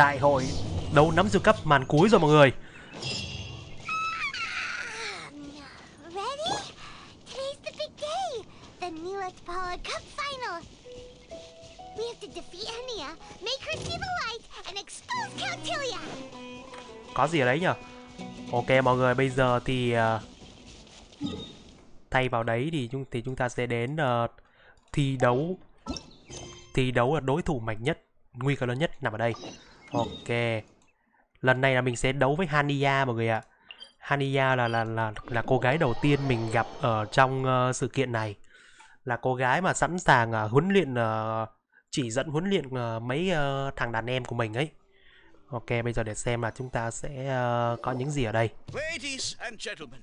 đại hội đấu nắm siêu cấp màn cuối rồi mọi người. Có gì ở đấy nhở? Ok mọi người, bây giờ thì thay vào đấy thì chúng ta sẽ đến thi đấu là đối thủ mạnh nhất, nguy cơ lớn nhất nằm ở đây. Ok, lần này là mình sẽ đấu với Hania mọi người ạ. Hania là cô gái đầu tiên mình gặp ở trong sự kiện này, là cô gái mà sẵn sàng huấn luyện, chỉ dẫn huấn luyện mấy thằng đàn em của mình ấy. Ok, bây giờ để xem là chúng ta sẽ có những gì ở đây. Ladies and gentlemen,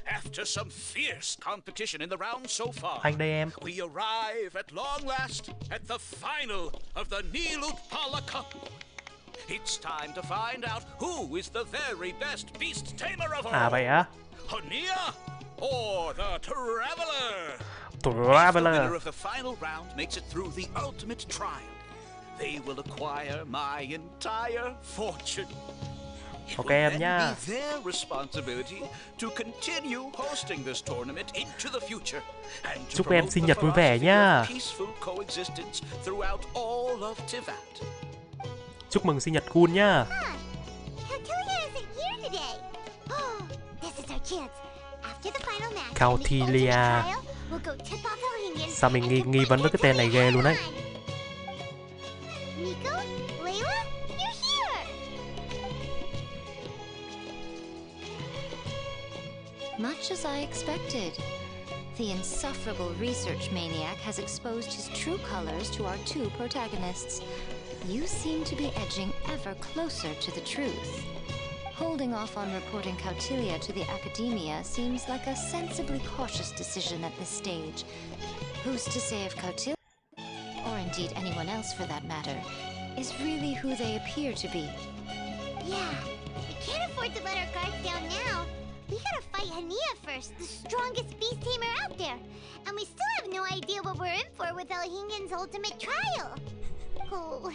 after some fierce competition in the round so far, Anh đây em. we arrive at long last at the final of the Nimo Cup. It's time to find out who is the very best beast tamer of all. À vậy á? Hania or the Traveler? Traveler. If the winner of the final round makes it through the ultimate trial, they will acquire my entire fortune. Ok em nhá. It will then be their responsibility to continue hosting this tournament into the future and to chúc em promote sinh the nhật vui vẻ philosophy nhá. of peaceful coexistence throughout all of Tivat. Chúc mừng sinh nhật Kun nhá. Cautilia. Sao mình nghi vấn với cái tên này ghê luôn đấy. Much as I expected. The insufferable research maniac has exposed his true colors to our two protagonists. You seem to be edging ever closer to the truth. Holding off on reporting Cautilia to the academia seems like a sensibly cautious decision at this stage. Who's to say if Cautilia, or indeed anyone else for that matter, is really who they appear to be? Yeah, we can't afford to let our guards down now. We gotta fight Hania first, the strongest beast tamer out there. And we still have no idea what we're in for without Hingen's ultimate trial. Oh,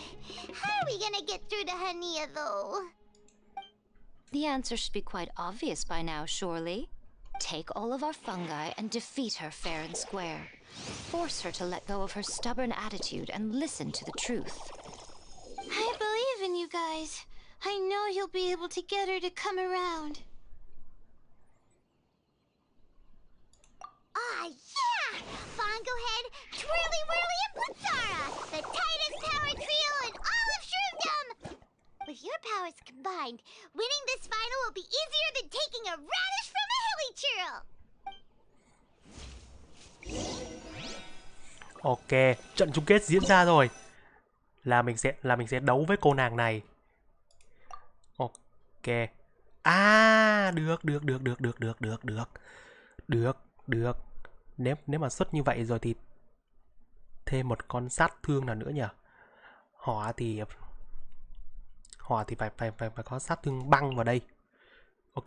how are we gonna get through to Hania though? The answer should be quite obvious by now, surely. Take all of our fungi and defeat her fair and square. Force her to let go of her stubborn attitude and listen to the truth. I believe in you guys. I know you'll be able to get her to come around. Ah, yeah! Bongo Head, Twirly Whirly, and Blitzara! The tightest power trio in all of Shroomdom! With your powers combined, winning this final will be easier than taking a radish from a hilly churl! Ok, trận chung kết diễn ra rồi. Là mình sẽ đấu với cô nàng này. Ok. À, được. Nếu mà xuất như vậy rồi thì thêm một con sát thương nào nữa nhỉ? Hỏa thì phải có sát thương băng vào đây. Ok.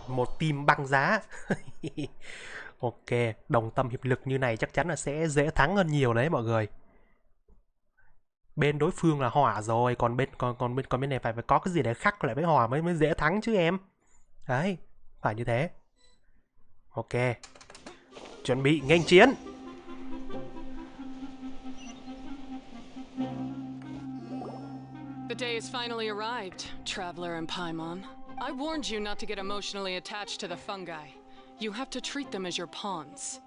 Một team băng giá. Ok, đồng tâm hiệp lực như này chắc chắn là sẽ dễ thắng hơn nhiều đấy mọi người. Bên đối phương là hỏa rồi, còn bên này phải có cái gì để khắc lại với hỏa mới dễ thắng chứ em. Đấy, phải như thế. Ok. Chuẩn bị nghênh chiến. The day has finally arrived, Traveler and Paimon. I warned you not to get emotionally attached to the fungi. You have to treat them as your pawns.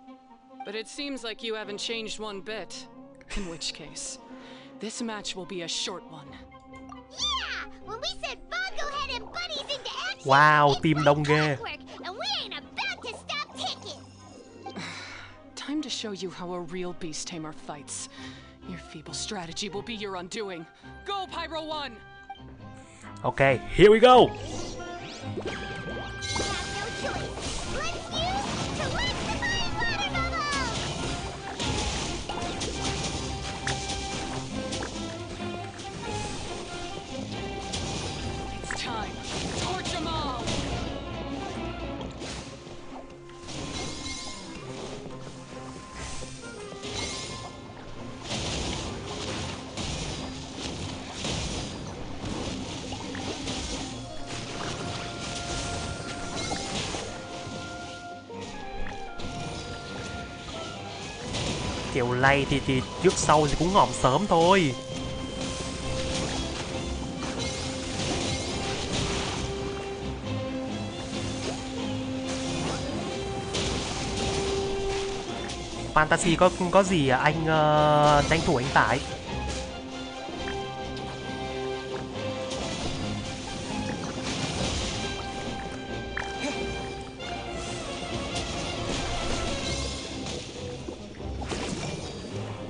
But it seems like you haven't changed one bit. In which case, this match will be a short one. Yeah! When we said Bongo Head and Buddies into action, Wow, team đông ghê. and we ain't about to stop ticking. Time to show you how a real beast tamer fights. Your feeble strategy will be your undoing. Go, Pyro 1! Okay, here we go! It's time. Torch them all! Kiểu này thì trước sau thì cũng ngỏm sớm thôi. Fantasy có gì à? Anh tranh thủ anh tải.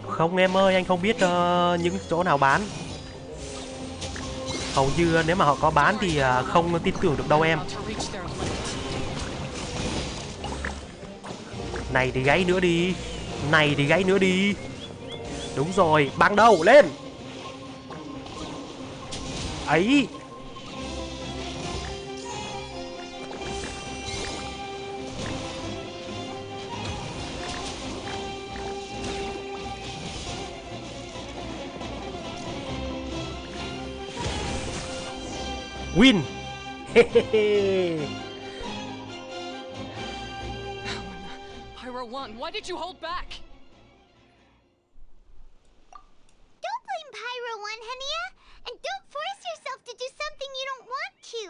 Không em ơi, anh không biết những chỗ nào bán. Hầu như nếu mà họ có bán thì không tin tưởng được đâu em. Này thì gãy nữa đi. Này thì gãy nữa đi. Đúng rồi, băng đầu lên. Ấy. Win. Pyro 1, why did you hold back? Don't blame Pyro 1, Hania. And don't force yourself to do something you don't want to.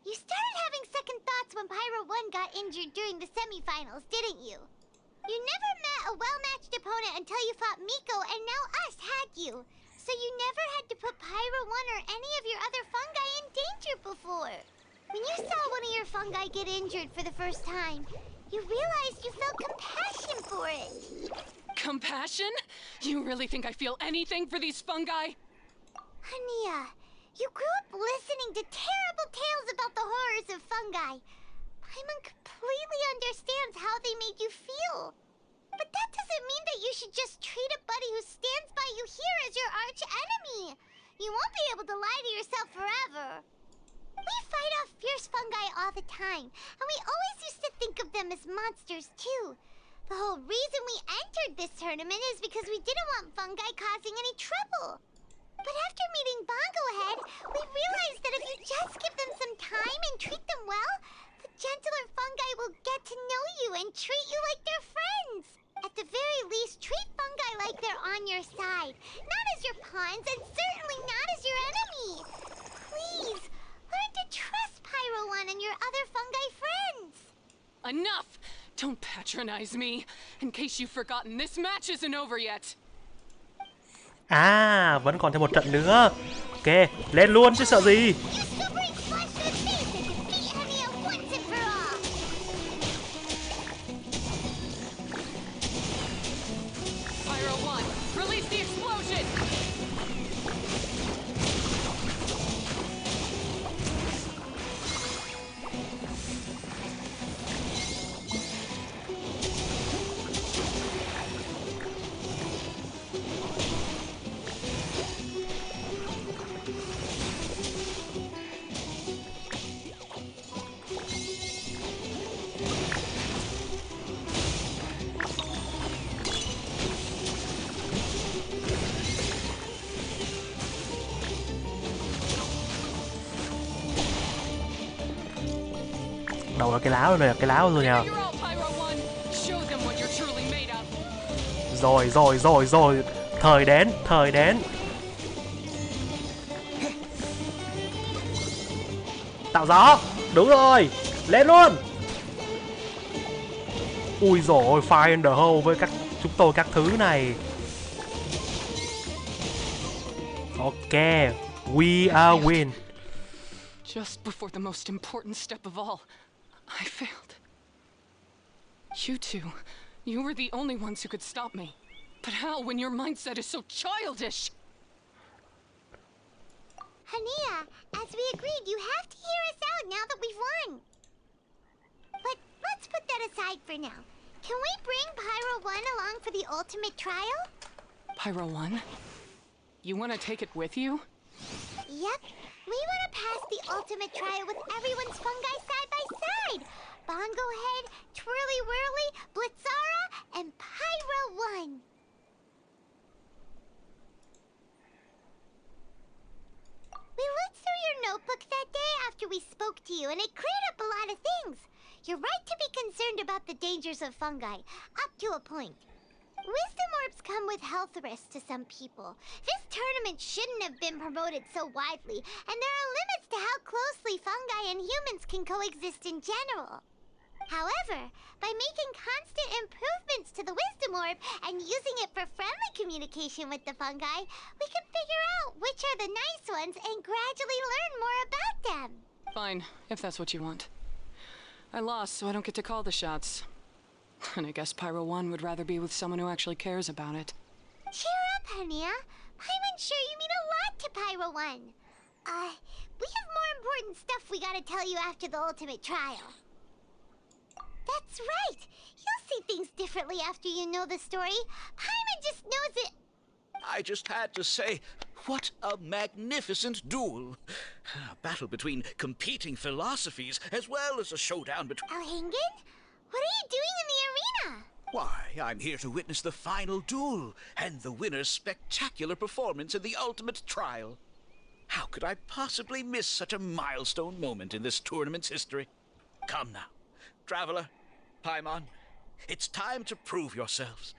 You started having second thoughts when Pyro 1 got injured during the semifinals, didn't you? You never met a well-matched opponent until you fought Miko, and now us had you. So you never had to put Pyro 1 or any of your other fungi in danger before. When you saw one of your fungi get injured for the first time, you realized you felt compassion for it. Compassion? You really think I feel anything for these fungi? Hania, you grew up listening to terrible tales about the horrors of fungi. Paimon completely understands how they made you feel. But that doesn't mean that you should just treat a buddy who stands by you here as your arch enemy. You won't be able to lie to yourself forever. We fight off fierce fungi all the time, and we always used to think of them as monsters too. The whole reason we entered this tournament is because we didn't want fungi causing any trouble. But after meeting Bongo Head, we realized that if you just give them some time and treat them well, the gentler fungi will get to know you and treat you like their friends. At the very least, treat fungi like they're on your side, not as your pawns, and certainly not as your enemy. Please, learn to trust Pyro 1 and your other fungi friends. Enough! Don't patronize me. In case you've forgotten, this match isn't over yet. À, vẫn còn thêm một trận nữa. Ok, lên luôn chứ sợ gì. You still bring flesh to the face and defeat Hania once and for all. Pyro 1, release the explosion! Đầu là cái lá rồi, cái lá rồi nhờ. You're all Pyro 1. Show them what you're truly made of. Rồi. Thời đến. Tạo gió. Đúng rồi. Lên luôn. Ui dồi ôi, fire in the hole với chúng tôi các thứ này. Ok. We are win. Just before the most important step of all, I failed. You two, you were the only ones who could stop me. But how when your mindset is so childish? Hania, as we agreed, you have to hear us out now that we've won. But let's put that aside for now. Can we bring Pyro 1 along for the ultimate trial? Pyro 1? You want to take it with you? Yep. We want to pass the ultimate trial with everyone's fungi side by side. Bongo Head, Twirly Whirly, Blitzara, and Pyro 1. We looked through your notebook that day after we spoke to you, and it cleared up a lot of things. You're right to be concerned about the dangers of fungi, up to a point. Wisdom orbs come with health risks to some people. This tournament shouldn't have been promoted so widely, and there are limits to how closely fungi and humans can coexist in general. However, by making constant improvements to the Wisdom Orb and using it for friendly communication with the fungi, we can figure out which are the nice ones and gradually learn more about them. Fine, if that's what you want. I lost, so I don't get to call the shots. And I guess Pyro 1 would rather be with someone who actually cares about it. Cheer up, Hania. Paimon's sure you mean a lot to Pyro 1. We have more important stuff we gotta tell you after the ultimate trial. That's right. You'll see things differently after you know the story. Paimon just knows it. I just had to say, what a magnificent duel. A battle between competing philosophies as well as a showdown between... Alhingen? What are you doing in the arena? Why, I'm here to witness the final duel and the winner's spectacular performance in the ultimate trial. How could I possibly miss such a milestone moment in this tournament's history? Come now, Traveler, Paimon, it's time to prove yourselves.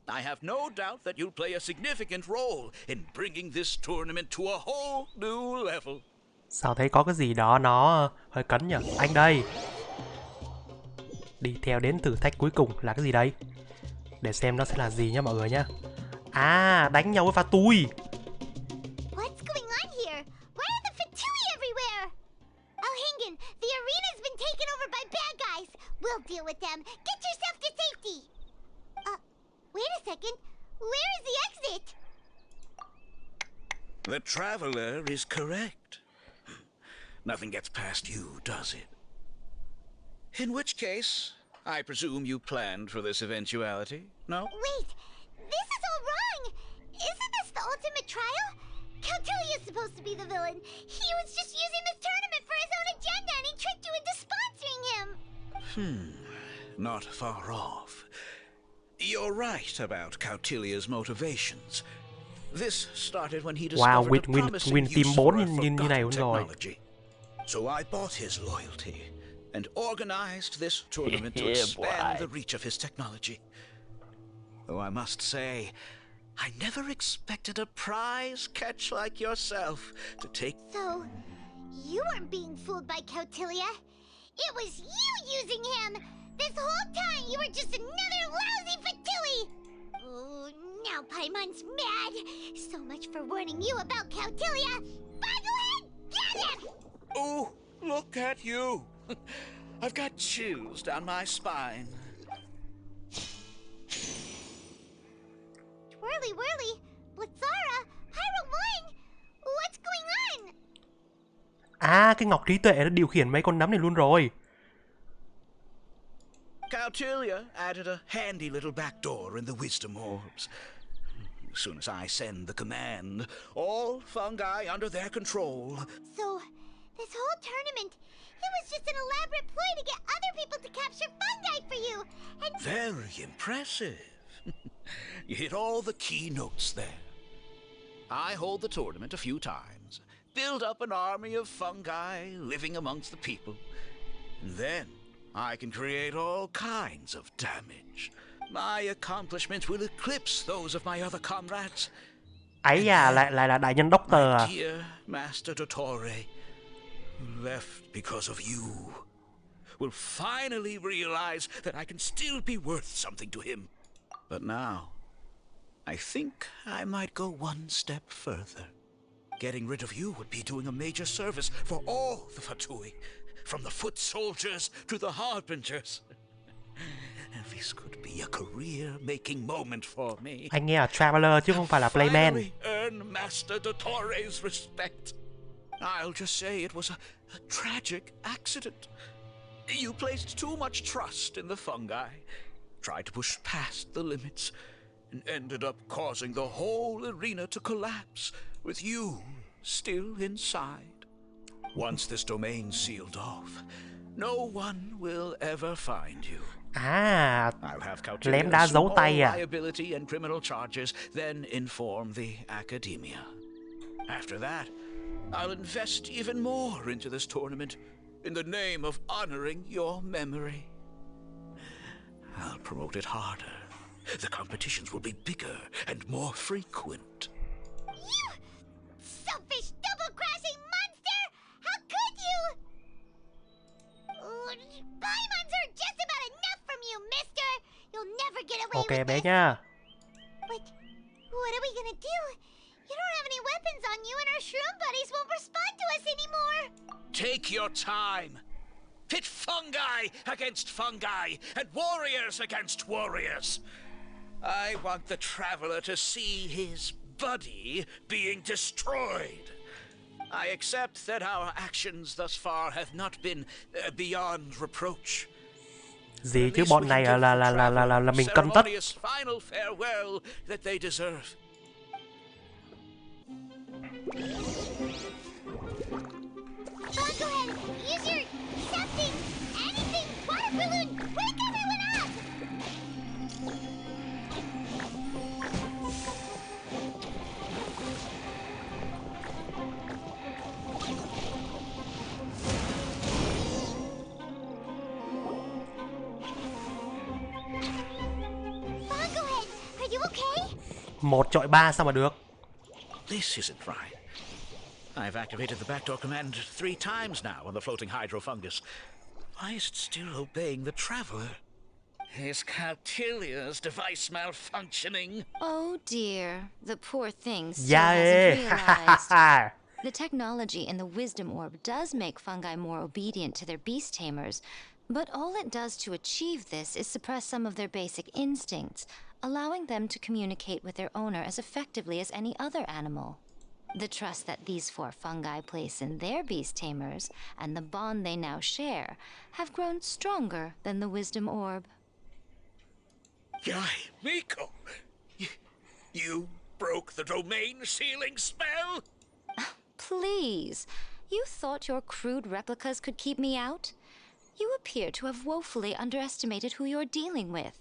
I have no doubt that you'll play a significant role in bringing this tournament to a whole new level. Sao thấy có cái gì đó nó hơi cấn nhỉ? Anh đây. Đi theo đến thử thách cuối cùng là cái gì đây? Để xem nó sẽ là gì nhá mọi người nhá. À, đánh nhau với pha tui. What's going on here? Why are the Fatui everywhere? Alhingen, the arena's been taken over by bad guys. We'll deal with them. Get yourself to safety. Wait a second. Where is the exit? The Traveler is correct. Nothing gets past you, does it? In which case, I presume you planned for this eventuality, no? Wait, this is all wrong. Isn't this the ultimate trial? Cautilia's supposed to be the villain. He was just using this tournament for his own agenda and he tricked you into sponsoring him. Not far off. You're right about Cautilia's motivations. This started when he discovered a promising use team for 4 a như này forgotten rồi. technology. So I bought his loyalty and organized this tournament to expand the reach of his technology. Though I must say, I never expected a prize catch like yourself to take... So, you weren't being fooled by Cautilia. It was you using him! This whole time you were just another lousy Fatui! Oh, now Paimon's mad! So much for warning you about Cautilia! Bogglehead, get him! Oh, look at you! I've got chills down my spine. Twirly whirly, Blitzara, Pyro 1! What's going on? À, cái ngọc trí tuệ đã điều khiển mấy con nấm này luôn rồi. Cautilia added a handy little back door in the wisdom orbs. As soon as I send the command, all fungi under their control. So, this whole tournament, it was just an elaborate ploy to get other people to capture fungi for you, and... Very impressive. You hit all the key notes there. I hold the tournament a few times, build up an army of fungi living amongst the people, and then I can create all kinds of damage. My accomplishments will eclipse those of my other comrades. Ấy à, lại là đại nhân Doctor à. My dear Master Dottore, left because of you, will finally realize that I can still be worth something to him. But now, I think I might go one step further. Getting rid of you would be doing a major service for all the Fatui, from the foot soldiers to the harbingers. This could be a career-making moment for me. Anh nghe là Traveler chứ không phải là Playman. Finally earn Master Dottore's respect. I'll just say it was a tragic accident. You placed too much trust in the fungi, tried to push past the limits, and ended up causing the whole arena to collapse, with you still inside. Once this domain's sealed off, no one will ever find you. À, I'll have lém đá giấu tay à. liability and criminal charges, then inform the academia. After that, I'll invest even more into this tournament in the name of honoring your memory. I'll promote it harder the competitions will be bigger and more frequent. You selfish, double-crashing monster! How could you? Paimons are just about enough from you, mister! You'll never get away Ok with bé this! nha. But what are we gonna do? You don't have any weapons on you and our shroom buddies won't respond to us anymore! Take your time. Pit fungi against fungi and warriors against warriors. I want the traveler to see his buddy being destroyed. I accept that our actions thus far have not been beyond reproach. Gì chứ bọn này là mình cân tất. Final farewell that they deserve. Go ahead, use your something, anything, water balloon, wake everyone up! Go ahead, are you okay? 1 chọi 3 sao mà được? This isn't right. I've activated the backdoor command 3 times now on the floating hydrofungus. Why is it still obeying the traveler? Is Caltilia's device malfunctioning? Oh dear, the poor thing still Yeah. hasn't realized. The technology in the wisdom orb does make fungi more obedient to their beast tamers, but all it does to achieve this is suppress some of their basic instincts, allowing them to communicate with their owner as effectively as any other animal. The trust that these 4 fungi place in their beast tamers and the bond they now share have grown stronger than the wisdom orb. Yai, Miko! You broke the domain sealing spell? Please, you thought your crude replicas could keep me out? You appear to have woefully underestimated who you're dealing with.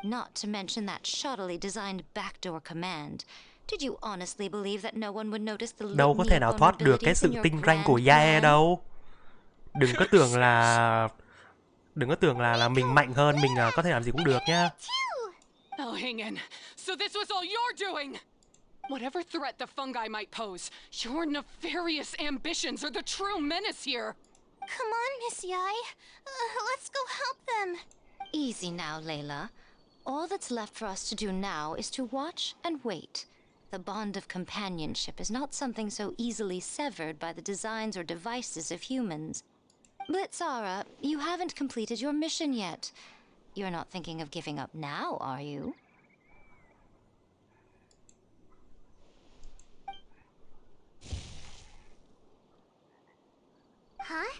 Not to mention that shoddily designed backdoor command. Did you honestly believe that no one would notice the Đâu có thể nào thoát được cái sự tinh ranh của Yae đâu. Đừng có tưởng là mình mạnh hơn, mình có thể làm gì cũng được nhá. Elhingen, so this was all you're doing! Whatever threat the fungi might pose, your nefarious ambitions are the true menace here! Come on, Miss Yai. Let's go help them. Easy now, Layla. All that's left for us to do now is to watch and wait. The bond of companionship is not something so easily severed by the designs or devices of humans. Blitzara, you haven't completed your mission yet. You're not thinking of giving up now, are you? Huh?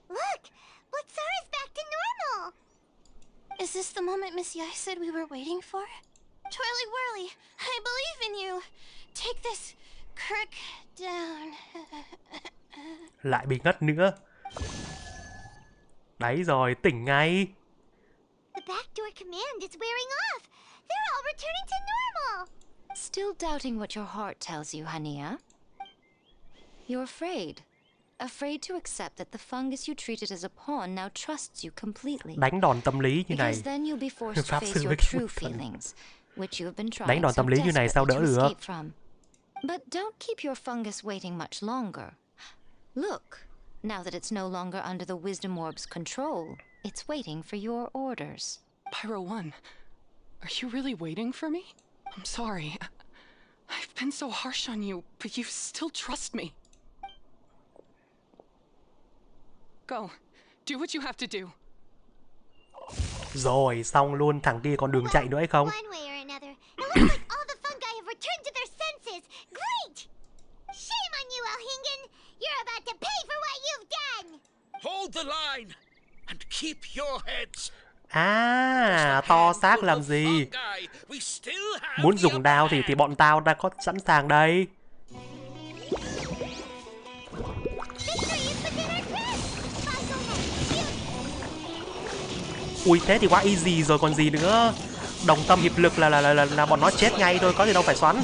Look! Blitzara's back to normal! Is this the moment Miss Yai said we were waiting for? Twirly Whirly, I believe in you! Take this crook down. Lại bị ngất nữa. Đấy rồi, tỉnh ngay. The backdoor command is wearing off! They're all returning to normal! Still doubting what your heart tells you, Hania? You're afraid. Afraid to accept that the fungus you treated as a pawn now trusts you completely. Đánh đòn tâm lý như này. Because then you'll be forced to Pháp face sư your với true một phần. feelings, which you have been Đánh trying đòn so tâm lý như này sao đỡ desperately to được? escape from. But don't keep your fungus waiting much longer. Look, now that it's no longer under the Wisdom Orb's control, it's waiting for your orders. Pyro 1, are you really waiting for me? I'm sorry. I've been so harsh on you, but you still trust me. Go. Do what you have to do. Rồi, xong luôn, thằng kia còn đường chạy nữa hay không? One way or another, it looks like all the fungi have returned to their senses. Great! Shame on you, Elhingen! You're about to pay for what you've done! Hold the line and keep your heads. À, to xác làm gì? Muốn dùng đao thì bọn tao đã có sẵn sàng đây. Ui, thế thì quá easy rồi còn gì nữa. Đồng tâm hiệp lực là bọn nó chết ngay thôi, có gì đâu phải xoắn.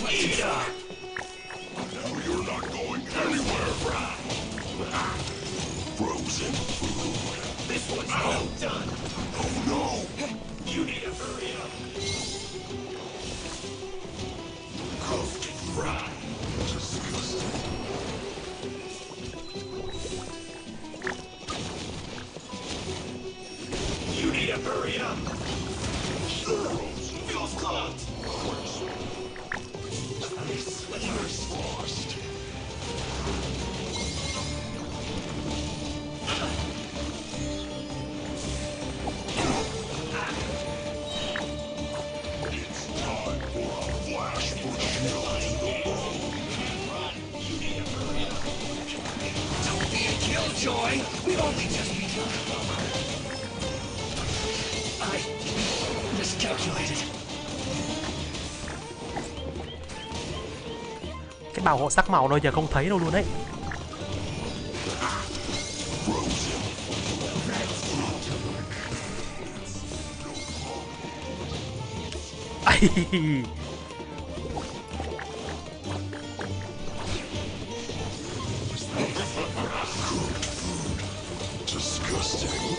Cái bảo hộ sắc màu rồi giờ không thấy đâu luôn đấy.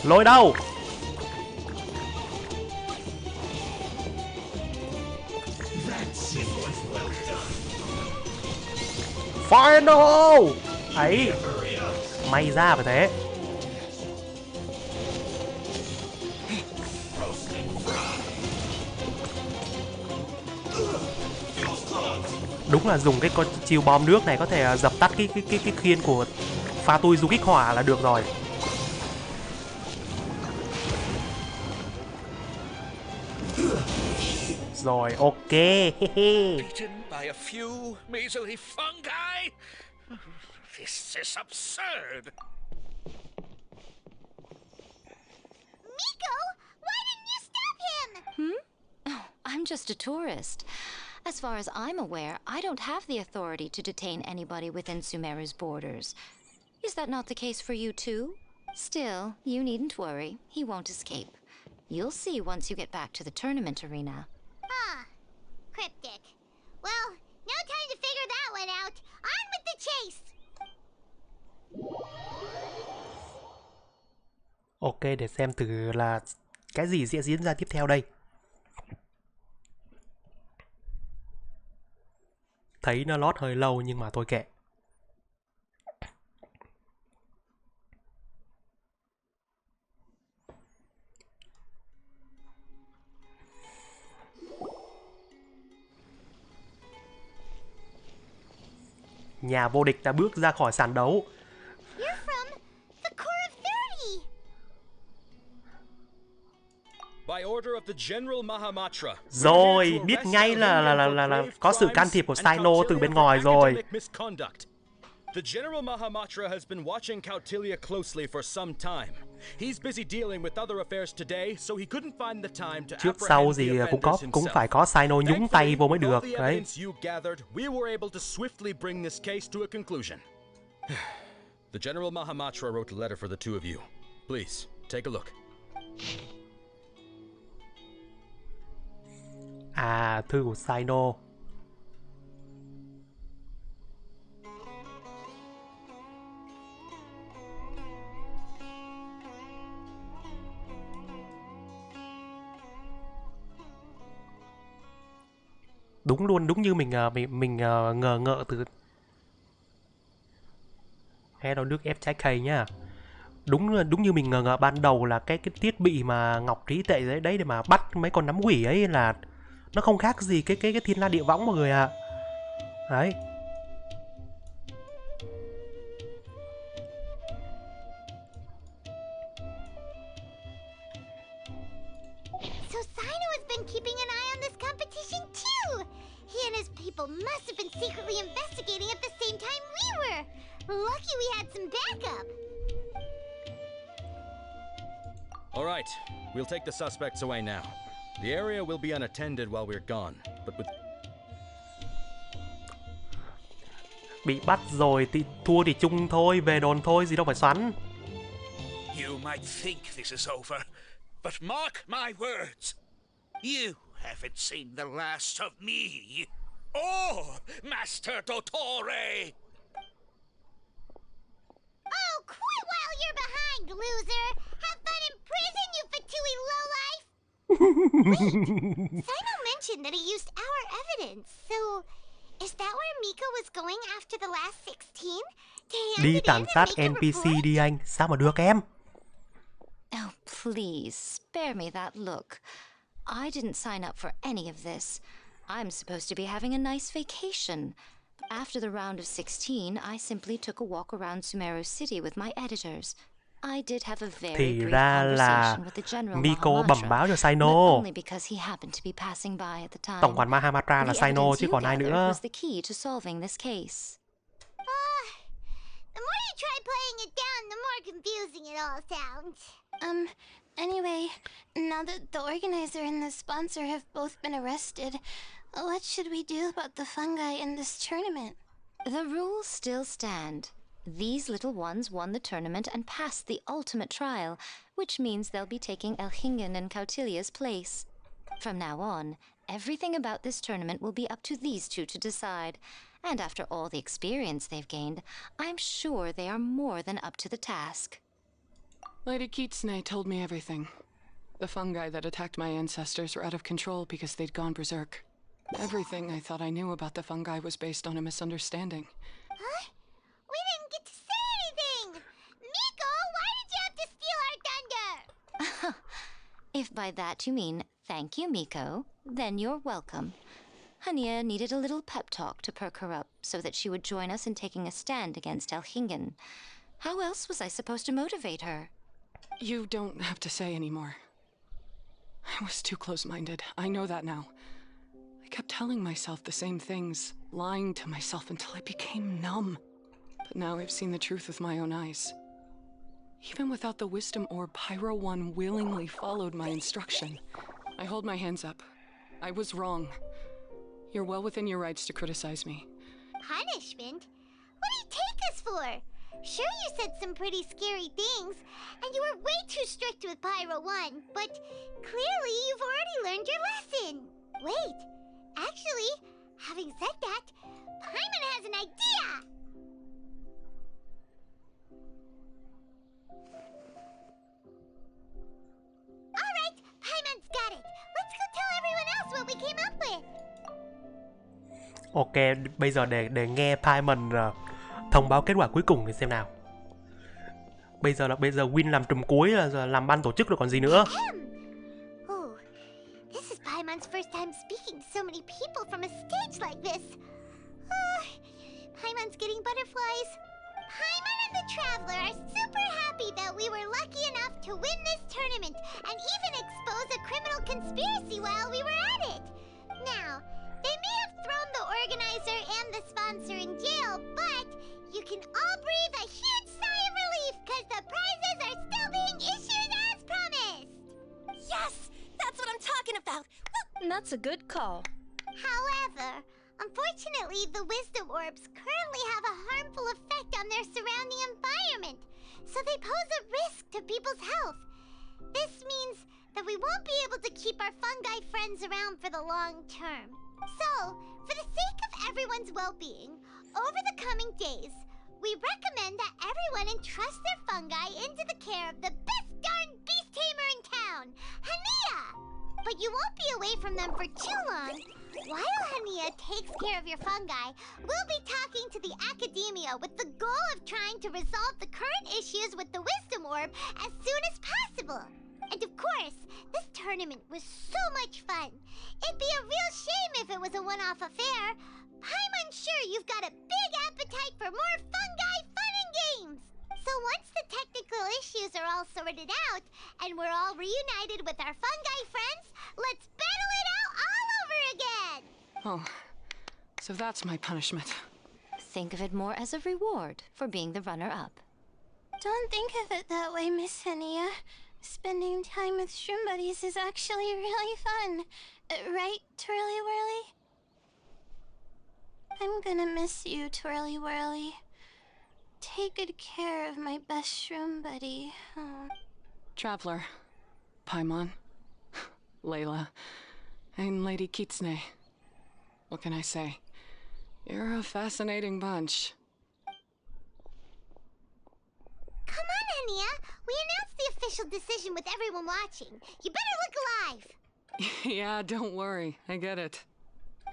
Lôi đâu? Final! Ấy, may ra phải thế. Đúng là dùng cái con chiêu bom nước này có thể dập tắt cái khiên của pha tui du kích hỏa là được rồi. Rồi, ok. Beaten by a few measly fungi? This is absurd. Miko, why didn't you stop him? Oh, I'm just a tourist. As far as I'm aware, I don't have the authority to detain anybody within Sumeru's borders. Is that not the case for you too? Still, you needn't worry. He won't escape. You'll see once you get back to the tournament arena. Ah, cryptic. Well, no time to figure that one out. On with the chase! Ok, để xem thử là cái gì sẽ diễn ra tiếp theo đây. Thấy nó lót hơi lâu nhưng mà thôi kệ. Nhà vô địch đã bước ra khỏi sàn đấu. You're from the core of 30. By order of the General Mahamatra. Rồi, biết ngay là có sự can thiệp của Sino từ bên ngoài rồi. The General Mahamatra has been watching Kautilya closely for some time. He's busy dealing with other affairs today, so he couldn't find the time to Trước sau gì cũng phải có Sino nhúng tay vô mới được đấy. You gathered, we were able to swiftly bring this case to a conclusion. The General Mahamatra wrote a letter for the two of you. Please, take a look. À, thư của Sino. Đúng luôn, đúng như mình ngờ ngợ từ hello nước ép trái cây nhá. Đúng như mình ngờ ngợ ban đầu là cái thiết bị mà ngọc trí tệ đấy để mà bắt mấy con nắm quỷ ấy là nó không khác gì cái thiên la địa võng mọi người ạ. Đấy. So Sino has been keeping an eye on this competition too. He and his people must have been secretly investigating at the same time we were. Lucky we had some backup. All right, we'll take the suspects away now. The area will be unattended while we're gone, but with... Bị bắt rồi thì thua thì chung thôi, về đồn thôi, gì đâu phải xoắn. You might think this is over, but mark my words. You haven't seen the last of me. Or Master Dottore. Oh, quit while you're behind, loser! Have fun in prison, you fatui lowlife! Wait, Sino mentioned that he used our evidence, so Is that where Miko was going after the last 16? Đi tàn sát NPC đi anh. Sao mà được em? Oh, please, spare me that look. I didn't sign up for any of this. I'm supposed to be having a nice vacation. After the round of 16, I simply took a walk around Sumeru City with my editors. I did have a very Thì brief ra là conversation with the General Miko bẩm Mahamatra, báo cho but Saino. only because he happened to be passing by at the time. Tổng quản Mahamatra là The Saino evidence chứ you còn ai gathered nữa. was the key to solving this case. The more you try playing it down, the more confusing it all sounds. Anyway, now that the organizer and the sponsor have both been arrested, what should we do about the fungi in this tournament? The rules still stand. These little ones won the tournament and passed the ultimate trial, which means they'll be taking Elhingen and Cautilia's place. From now on, everything about this tournament will be up to these two to decide. And after all the experience they've gained, I'm sure they are more than up to the task. Lady Kitsune told me everything. The fungi that attacked my ancestors were out of control because they'd gone berserk. Everything I thought I knew about the fungi was based on a misunderstanding. Huh? We didn't get to say anything! Miko, why did you have to steal our thunder? If by that you mean thank you, Miko, then you're welcome. Hania needed a little pep talk to perk her up so that she would join us in taking a stand against Elhingen. How else was I supposed to motivate her? You don't have to say anymore. I was too close-minded. I know that now. I kept telling myself the same things, lying to myself until I became numb. But now I've seen the truth with my own eyes. Even without the wisdom orb, Pyro 1 willingly followed my instruction. I hold my hands up. I was wrong. You're well within your rights to criticize me. Punishment? What do you take us for? Sure, you said some pretty scary things, and you were way too strict with Pyro 1, but clearly you've already learned your lesson. Wait, actually, having said that, Paimon has an idea! Alright, Paimon's got it. Let's go tell everyone else what we came up with. Ok, bây giờ để nghe Paimon thông báo kết quả cuối cùng thì xem nào. Bây giờ Win làm trùm cuối là làm ban tổ chức rồi còn gì nữa. Oh, this is Paimon's first time speaking to so many people from a stage like this. Paimon's getting butterflies. Paimon and the Traveler are super happy that we were lucky enough to win this tournament and even expose a criminal conspiracy while we were at it. Now, they may have thrown the organizer and the sponsor in jail, but you can all breathe a huge sigh of relief because the prizes are still being issued as promised! Yes! That's what I'm talking about! That's a good call. However, unfortunately, the wisdom orbs currently have a harmful effect on their surrounding environment, so they pose a risk to people's health. This means that we won't be able to keep our fungi friends around for the long term. So, for the sake of everyone's well-being, over the coming days, we recommend that everyone entrust their fungi into the care of the best darn beast tamer in town, Hania! But you won't be away from them for too long. While Hania takes care of your fungi, we'll be talking to the academia with the goal of trying to resolve the current issues with the wisdom orb as soon as possible. And of course, this tournament was so much fun. It'd be a real shame if it was a one-off affair. I'm sure you've got a big appetite for more fungi fun and games. So once the technical issues are all sorted out, and we're all reunited with our fungi friends, let's battle it out all over again! Oh, so that's my punishment. Think of it more as a reward for being the runner-up. Don't think of it that way, Miss Hania. Spending time with shroom buddies is actually really fun. Right, Twirly Whirly? I'm gonna miss you, Twirly Whirly. Take good care of my best shroom buddy. Oh. Traveler, Paimon, Layla, and Lady Kitsune. What can I say? You're a fascinating bunch. Come on, Hania. We announced the official decision with everyone watching. You better look alive. Yeah, don't worry. I get it.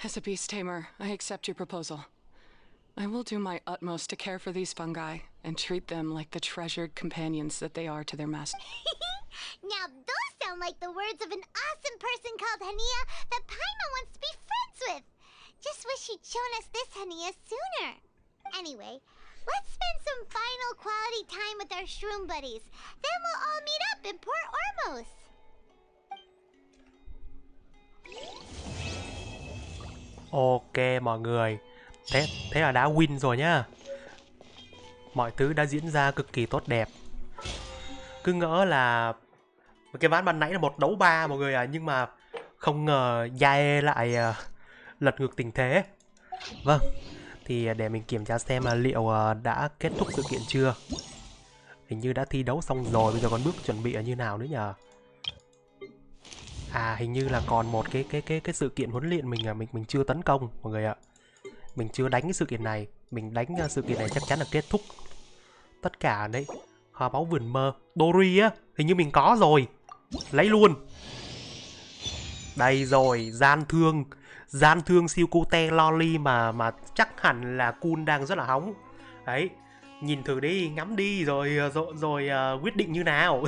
As a beast tamer, I accept your proposal. I will do my utmost to care for these fungi and treat them like the treasured companions that they are to their master. Now those sound like the words of an awesome person called Hania that Paimon wants to be friends with. Just wish she'd shown us this Hania sooner. Anyway, let's spend some final quality time with our shroom buddies. Then we'll all meet up in Port Ormos. Ok mọi người, thế là đã win rồi nhá. Mọi thứ đã diễn ra cực kỳ tốt đẹp. Cứ ngỡ là cái ván ban nãy là 1-3 mọi người à, nhưng mà không ngờ Yae lại lật ngược tình thế. Vâng, thì để mình kiểm tra xem là liệu đã kết thúc sự kiện chưa. Hình như đã thi đấu xong rồi, bây giờ còn bước chuẩn bị ở như nào nữa nhờ. À, hình như là còn một cái sự kiện huấn luyện mình chưa tấn công mọi người ạ. Mình chưa đánh cái sự kiện này, mình đánh sự kiện này chắc chắn là kết thúc tất cả đấy. Kho báu vườn mơ, Dory á, hình như mình có rồi. Lấy luôn. Đây rồi, gian thương siêu cute loli mà chắc hẳn là Kun đang rất là hóng. Đấy, nhìn thử đi, ngắm đi rồi quyết định như nào.